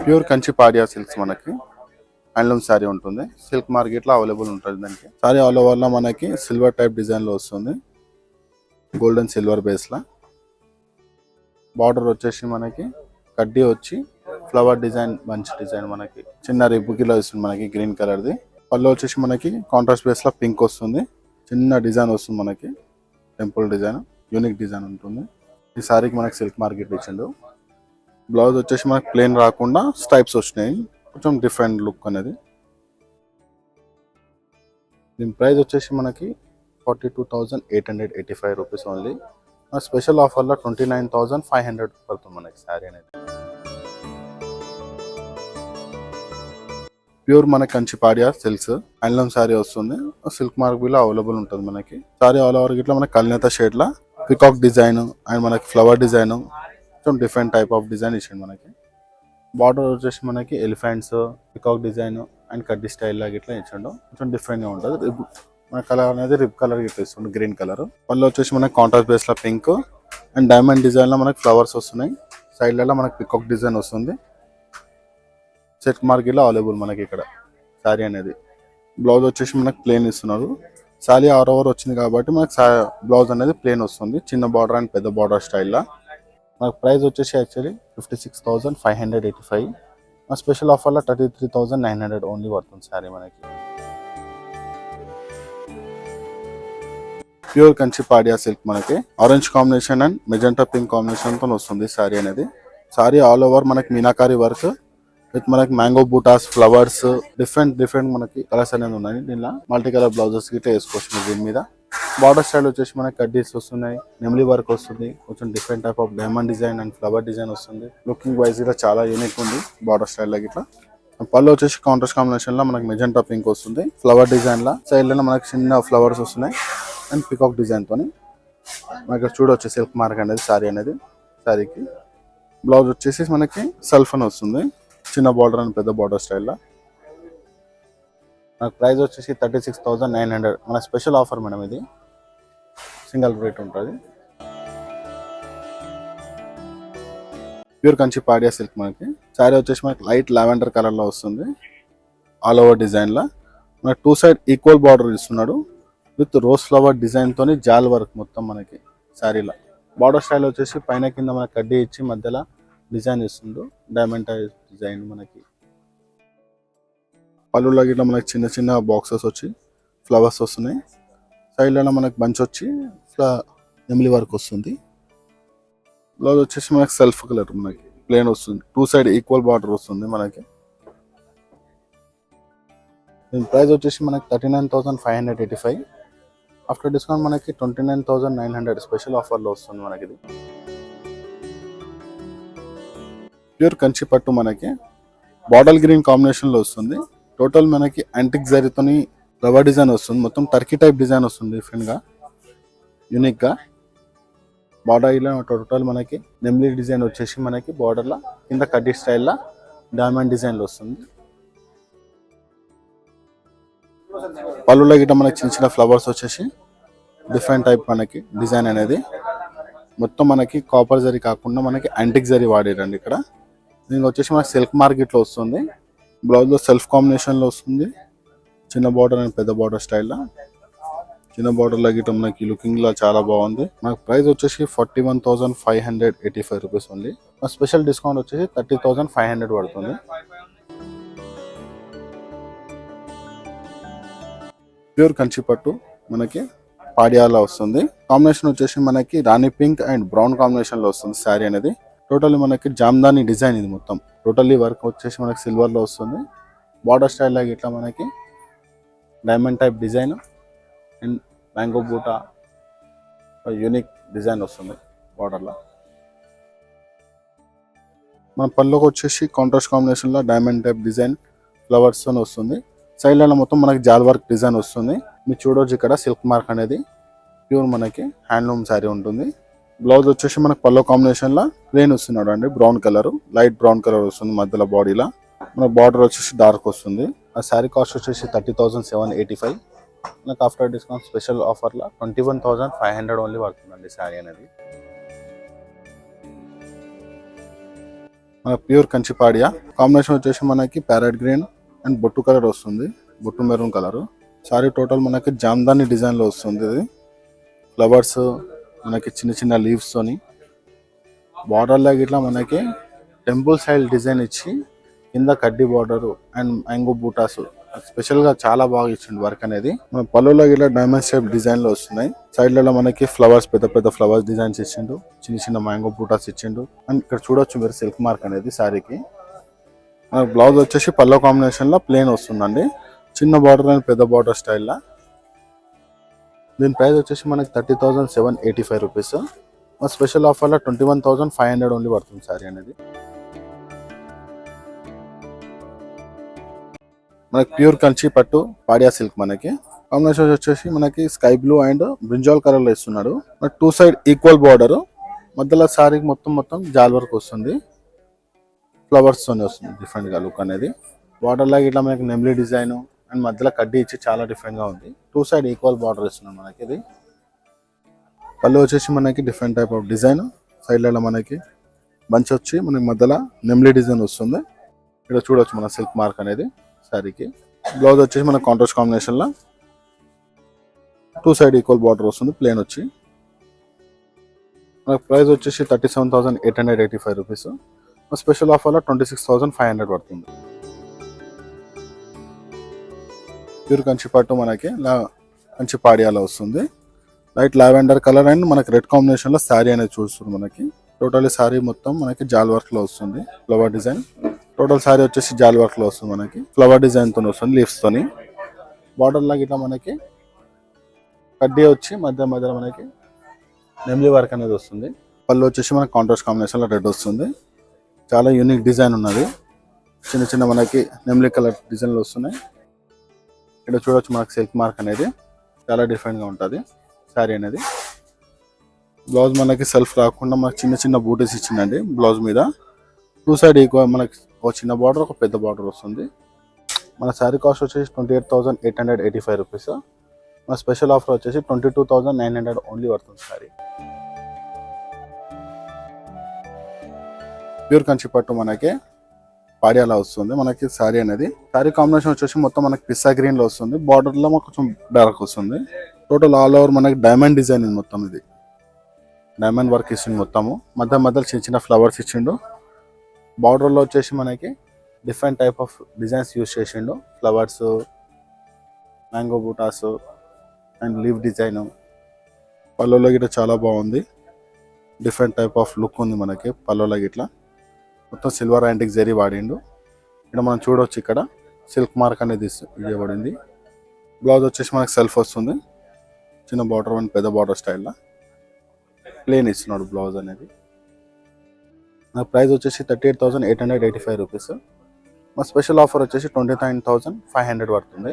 Pure Kanchi పాడియా silks మనకి handloom sari ఉంటుంది. Silk market లో అవైలబుల్ ఉంటుంది. దానికి శారీ ఆల్ ఓవర్ లో మనకి సిల్వర్ టైప్ డిజైన్ లో వస్తుంది. గోల్డెన్ సిల్వర్ బేస్ లా బార్డర్ వచ్చేసి మనకి కడ్డీ వచ్చి ఫ్లవర్ డిజైన్ బంచ్ డిజైన్ మనకి చిన్న రిబ్బుకిలో వస్తుంది. మనకి గ్రీన్ కలర్ ది పళ్ళు వచ్చేసి మనకి కాంట్రాస్ట్ బేస్ లా పింక్ వస్తుంది. చిన్న డిజైన్ వస్తుంది. మనకి టెంపుల్ డిజైన్ యూనిక్ డిజైన్ ఉంటుంది. ఈ శారీకి మనకి సిల్క్ మార్కెట్ ఇచ్చిండు. బ్లౌజ్ వచ్చేసి మనకి ప్లెయిన్ రాకుండా స్ట్రైప్స్ వచ్చినాయి. కొంచెం డిఫరెంట్ లుక్ అనేది. దీని ప్రైస్ వచ్చేసి మనకి 42,885 రూపీస్ ఓన్లీ. స్పెషల్ ఆఫర్లో 29,500 పడుతుంది మనకి శారీ అనేది. ప్యూర్ మనకి కంచి పాడియా సిల్క్స్ హ్యాండ్లూమ్ శారీ వస్తుంది. సిల్క్ మార్కెట్ లో అవైలబుల్ ఉంటుంది. మనకి శారీ ఆల్ ఓవర్ ఇట్లా మనకి కల్నేత షేడ్ లా పికాక్ డిజైన్ అండ్ మనకి ఫ్లవర్ డిజైన్ కొంచెం డిఫరెంట్ టైప్ ఆఫ్ డిజైన్ ఇచ్చింది. మనకి బార్డర్ వచ్చేసి మనకి ఎలిఫెంట్స్ పికాక్ డిజైన్ అండ్ కడ్డీ స్టైల్ లాగా ఇట్లా ఇచ్చిండు. కొంచెం డిఫరెంట్ గా ఉంటుంది. మన కలర్ అనేది రిబ్ కలర్ ఇట్లా ఇస్తుంది. గ్రీన్ కలర్ పళ్ళు వచ్చేసి మనకి కాంట్రాస్ట్ బేస్ లో పింక్ అండ్ డైమండ్ డిజైన్ లో మనకి ఫ్లవర్స్ వస్తున్నాయి. సైడ్ లలో మనకి పికాక్ డిజైన్ వస్తుంది. సెట్ మార్కెట్ లో అవైలబుల్ మనకి ఇక్కడ శారీ అనేది. బ్లౌజ్ వచ్చేసి మనకి ప్లేన్ ఇస్తున్నారు. శారీ ఆల్ ఓవర్ వచ్చింది కాబట్టి మనకి బ్లౌజ్ అనేది ప్లేన్ వస్తుంది. చిన్న బార్డర్ అండ్ పెద్ద బార్డర్ స్టైల్. మనకు ప్రైస్ వచ్చేసి యాక్చువల్లీ 56,585. మా స్పెషల్ ఆఫర్లో 33,900 ఓన్లీ పడుతుంది శారీ మనకి. ప్యూర్ కంచి పాడియా సిల్క్ మనకి orange combination and magenta pink combination తో వస్తుంది శారీ అనేది. శారీ ఆల్ ఓవర్ మనకి మీనాకారి వర్క్ విత్ మనకి మ్యాంగో బూటాస్ ఫ్లవర్స్ డిఫరెంట్ మనకి కలర్స్ అనేది ఉన్నాయి. దీనిలో మల్టీ కలర్ బ్లౌజెస్ గిట్లా వేసుకోవచ్చు. దీని మీద బార్డర్ స్టైల్ వచ్చేసి మనకి కడ్డీస్ వస్తున్నాయి. నెమ్లీ వర్క్ వస్తుంది. కొంచెం different type of diamond design and flower design వస్తుంది. లుకింగ్ వైజ్ గా చాలా యూనిక్ ఉంది బార్డర్ స్టైల్ లాగా ఇట్లా. పళ్ళు వచ్చేసి కాంట్రాస్ట్ కాంబినేషన్ లో మనకి మెజెంటా పింక్ వస్తుంది. ఫ్లవర్ డిజైన్ లా సైడ్ లో మనకి చిన్న ఫ్లవర్స్ వస్తున్నాయి అండ్ పికాక్ డిజైన్ తోని మనకి చూడవచ్చు సిల్క్ మార్క్ అనేది శారీ అనేది. శారీకి బ్లౌజ్ వచ్చేసి మనకి సెల్ఫ్ అని వస్తుంది. చిన్న బార్డర్ అండ్ పెద్ద బార్డర్ స్టైల్ లా. మనకు ప్రైస్ వచ్చేసి 36,900. మన స్పెషల్ ఆఫర్ మేడం ఇది. సింగల్ రేట్ ఉంటుంది. ప్యూర్ కంచి పాడియా సిల్క్ మనకి శారీ వచ్చేసి మనకి లైట్ లావెండర్ కలర్ లో వస్తుంది. ఆల్ ఓవర్ డిజైన్ లా మనకి 2 సైడ్ ఈక్వల్ బార్డర్ ఇస్తున్నాడు విత్ రోజ్ ఫ్లవర్ డిజైన్ తోని జాల్ వర్క్ మొత్తం మనకి శారీలో. బార్డర్ స్టైల్ వచ్చేసి పైన కింద మనకి కడ్డీ ఇచ్చి మధ్యలో డిజైన్ ఇస్తుండు. డైమండ్ డిజైన్ మనకి పళ్ళులో గిట్లా మనకి చిన్న చిన్న బాక్సెస్ వచ్చి ఫ్లవర్స్ వస్తున్నాయి. సైడ్లో మనకి బంచ్ వచ్చి నెమిలి వర్క్ వస్తుంది. బ్లౌజ్ వచ్చేసి మనకి సెల్ఫ్ కలర్ మనకి ప్లేన్ వస్తుంది. 2 సైడ్ ఈక్వల్ బార్డర్ వస్తుంది మనకి. దీని ప్రైస్ వచ్చేసి మనకి 39,585. ఆఫ్టర్ డిస్కౌంట్ మనకి 29,900 స్పెషల్ ఆఫర్లో వస్తుంది మనకి. ఇది ప్యూర్ కంచి పట్టు మనకి బాటిల్ గ్రీన్ కాంబినేషన్ లో వస్తుంది. టోటల్ మనకి యాంటిక్ జరీతోని ఫ్లవర్ డిజైన్ వస్తుంది. మొత్తం టర్కీ టైప్ డిజైన్ వస్తుంది. డిఫరెంట్ గా యూనిక్ గా బార్డర్ ఇలా టోటల్ మనకి నెమ్లీ డిజైన్ వచ్చేసి మనకి బార్డర్ లా కింద కడ్డీ స్టైల్ లా డైమండ్ డిజైన్ లో వస్తుంది. పళ్ళులో గిట్ట మనకి చిన్న చిన్న ఫ్లవర్స్ వచ్చేసి డిఫరెంట్ టైప్ మనకి డిజైన్ అనేది. మొత్తం మనకి కాపర్ జరీ కాకుండా మనకి యాంటిక్ జరీ వాడారండి ఇక్కడ. దీనికి వచ్చేసి మనకి సిల్క్ మార్కెట్ లో వస్తుంది. బ్లౌజ్ లో సెల్ఫ్ కాంబినేషన్ లో వస్తుంది. చిన్న బార్డర్ అండ్ పెద్ద బార్డర్ స్టైల్ లా. చిన్న బార్డర్ లో గిట్ట మనకి లుకింగ్ లా చాలా బాగుంది. మనకి ప్రైస్ వచ్చేసి 41,585 రూపీస్ ఓన్లీ. స్పెషల్ డిస్కౌంట్ వచ్చేసి 30,500 పడుతుంది. ప్యూర్ కంచి పట్టు మనకి పాడియాలా వస్తుంది. కాంబినేషన్ వచ్చేసి మనకి రాణి పింక్ అండ్ బ్రౌన్ కాంబినేషన్ లో వస్తుంది శారీ అనేది. టోటల్లీ మనకి జామ్దాని డిజైన్ ఇది మొత్తం. టోటల్లీ వర్క్ వచ్చేసి మనకి సిల్వర్ లో వస్తుంది. బార్డర్ స్టైల్ లాగా ఇట్లా మనకి diamond type design and mango బూటా యూనిక్ డిజైన్ వస్తుంది బార్డర్ లో. మన పళ్ళుకి వచ్చేసి కాంట్రాస్ట్ కాంబినేషన్ లో డైమండ్ టైప్ డిజైన్ ఫ్లవర్స్ తో వస్తుంది. సైడ్ లో మొత్తం మనకి జాల్ వర్క్ డిజైన్ వస్తుంది. మీరు చూడవచ్చు ఇక్కడ సిల్క్ మార్క్ అనేది. ప్యూర్ మనకి హ్యాండ్లూమ్ శారీ ఉంటుంది. బ్లౌజ్ వచ్చేసి మనకి పల్లో కాంబినేషన్ లా ప్లేన్ వస్తున్నాడు అండి. Brown colour light brown colour వస్తుంది మధ్యలో బాడీలో. మన బార్డర్ వచ్చేసి డార్క్ వస్తుంది. ఆ శారీ కాస్ట్ వచ్చేసి 30,785. మనకు ఆఫ్టర్ డిస్కౌంట్ స్పెషల్ ఆఫర్లో 21,500 ఓన్లీ పడుతుందండి శారీ అనేది. మన ప్యూర్ కంచిపాడియా. కాంబినేషన్ వచ్చేసి మనకి ప్యారెట్ గ్రీన్ అండ్ బొట్టు కలర్ వస్తుంది, బొట్టు మెరూన్ కలర్. సారీ టోటల్ మనకి జామ్దాని డిజైన్ లో వస్తుంది. ఇది ఫ్లవర్స్ మనకి చిన్న చిన్న లీవ్స్ తోని బార్డర్ లాగా ఇట్లా మనకి టెంపుల్ స్టైల్ డిజైన్ ఇచ్చి కింద కడ్డీ border and mango buttas special గా చాలా బాగా ఇచ్చిండు వర్క్ అనేది. మన పళ్ళులో ఇట్లా డైమండ్ షేప్ డిజైన్ లో వస్తున్నాయి. సైడ్ లలో మనకి ఫ్లవర్స్, పెద్ద పెద్ద ఫ్లవర్స్ డిజైన్స్ ఇచ్చిండు, చిన్న చిన్న మ్యాంగో బూటాస్ ఇచ్చిండు. అండ్ ఇక్కడ చూడొచ్చు మీరు సిల్క్ మార్క్ అనేది శారీకి. మనకి బ్లౌజ్ వచ్చేసి పల్లో కాంబినేషన్ లో ప్లేన్ వస్తుందండి, చిన్న బార్డర్ అండ్ పెద్ద బార్డర్ స్టైల్లో. దీని ప్రైస్ వచ్చేసి మనకి 30,785 రూపీస్. మా స్పెషల్ ఆఫర్లో 21,500 ఓన్లీ పడుతుంది శారీ అనేది. మనకి ప్యూర్ కంచి పట్టు పాడియా సిల్క్. మనకి కాంబినేషన్ వచ్చేసి మనకి sky blue and brinjal colour లో ఇస్తున్నాడు. టూ సైడ్ ఈక్వల్ బార్డర్, మధ్యలో శారీకి మొత్తం జాల్ వర్క్ వస్తుంది, ఫ్లవర్స్ తోనే వస్తుంది డిఫరెంట్ గా లుక్ అనేది. బార్డర్ లాగా ఇట్లా మనకి నెమ్లీ డిజైన్ అండ్ మధ్యలో కడ్డీ ఇచ్చి చాలా డిఫరెంట్ గా ఉంది. టూ సైడ్ ఈక్వల్ బార్డర్ ఇస్తున్నాడు మనకి. ఇది పళ్ళు వచ్చేసి మనకి డిఫరెంట్ టైప్ ఆఫ్ డిజైన్, సైడ్లలో మనకి బంచ్ వచ్చి మనకి మధ్యలో నెమ్లీ డిజైన్ వస్తుంది. ఇక్కడ చూడొచ్చు మన సిల్క్ మార్క్ అనేది శారీకి. బ్లౌజ్ వచ్చేసి మన కాంట్రాస్ట్ కాంబినేషన్ లో టూ సైడ్ ఈక్వల్ బార్డర్ వస్తుంది, ప్లేన్ వచ్చి. మనకి ప్రైస్ వచ్చేసి 37,885 రూపీస్. స్పెషల్ ఆఫర్లో 26,500 పడుతుంది. ప్యూర్ కంచి పట్టు మనకి కంచి పాడియాలో వస్తుంది. లైట్ లావెండర్ కలర్ అండ్ మనకి రెడ్ కాంబినేషన్ లో శారీ అనేది చూస్తుంది. మనకి టోటల్ శారీ మొత్తం మనకి జాల్ వర్క్ లో వస్తుంది, ఫ్లవర్ డిజైన్. టోటల్ శారీ వచ్చేసి జాల్ వర్క్ లో వస్తుంది, మనకి ఫ్లవర్ డిజైన్ తో వస్తుంది, లీవ్స్ తోని. బార్డర్ లాగా ఇట్లా మనకి కడ్డీ వచ్చి మధ్యలో మనకి నెమ్లీ వర్క్ అనేది వస్తుంది. పళ్ళు వచ్చేసి మనకి కాంట్రాస్ట్ కాంబినేషన్ లో రెడ్ వస్తుంది. చాలా యూనిక్ డిజైన్ ఉన్నది, చిన్న చిన్న మనకి నెమ్లీ కలర్ డిజైన్లు వస్తున్నాయి. ఇక్కడ చూడొచ్చు మనకి సిల్క్ మార్క్ అనేది చాలా డిఫరెంట్ గా ఉంటుంది శారీ అనేది. బ్లౌజ్ మనకి సెల్ఫ్ రాకుండా మనకి చిన్న చిన్న బూటీస్ ఇచ్చిందండి బ్లౌజ్ మీద. టూ సైడ్ ఈక్వల్ మనకి ఒక చిన్న బార్డర్, ఒక పెద్ద బార్డర్ వస్తుంది. మన శారీ కాస్ట్ వచ్చేసి 28,885 రూపీస్. మన స్పెషల్ ఆఫర్ వచ్చేసి 22,900 ఓన్లీ పడుతుంది శారీ. ప్యూర్ కంచి పట్టు మనకి పాడియాలా వస్తుంది మనకి శారీ అనేది. శారీ కాంబినేషన్ వచ్చేసి మొత్తం మనకి పిస్తా గ్రీన్ లో వస్తుంది, బార్డర్ లో మనకు కొంచెం డార్క్ వస్తుంది. టోటల్ ఆల్ ఓవర్ మనకి డైమండ్ డిజైన్ మొత్తం, ఇది డైమండ్ వర్క్ ఇచ్చిండు మొత్తము. మధ్యలో చిన్న చిన్న ఫ్లవర్స్ ఇచ్చిండు. బార్డర్ లో వచ్చేసి మనకి different type of designs use చేసిండు, ఫ్లవర్స్, మ్యాంగో బూటాస్ అండ్ లీవ్ డిజైన్. పళ్ళులో గిట్లా చాలా బాగుంది, డిఫరెంట్ టైప్ ఆఫ్ లుక్ ఉంది మనకి పళ్ళులో గిట్లా. మొత్తం సిల్వర్ యాంటిక్ జరీ వాడిండు. ఇక్కడ మనం చూడవచ్చు, ఇక్కడ సిల్క్ మార్క్ అనేది ఇవ్వబడింది. బ్లౌజ్ వచ్చేసి మనకి సెల్ఫ్ వస్తుంది, చిన్న బార్డర్ అండ్ పెద్ద బార్డర్ స్టైల్లో ప్లేన్ ఇస్తున్నాడు బ్లౌజ్ అనేది. నా ప్రైస్ వచ్చేసి 38,885 రూపీస్. మా స్పెషల్ ఆఫర్ వచ్చేసి 29,500 పడుతుంది.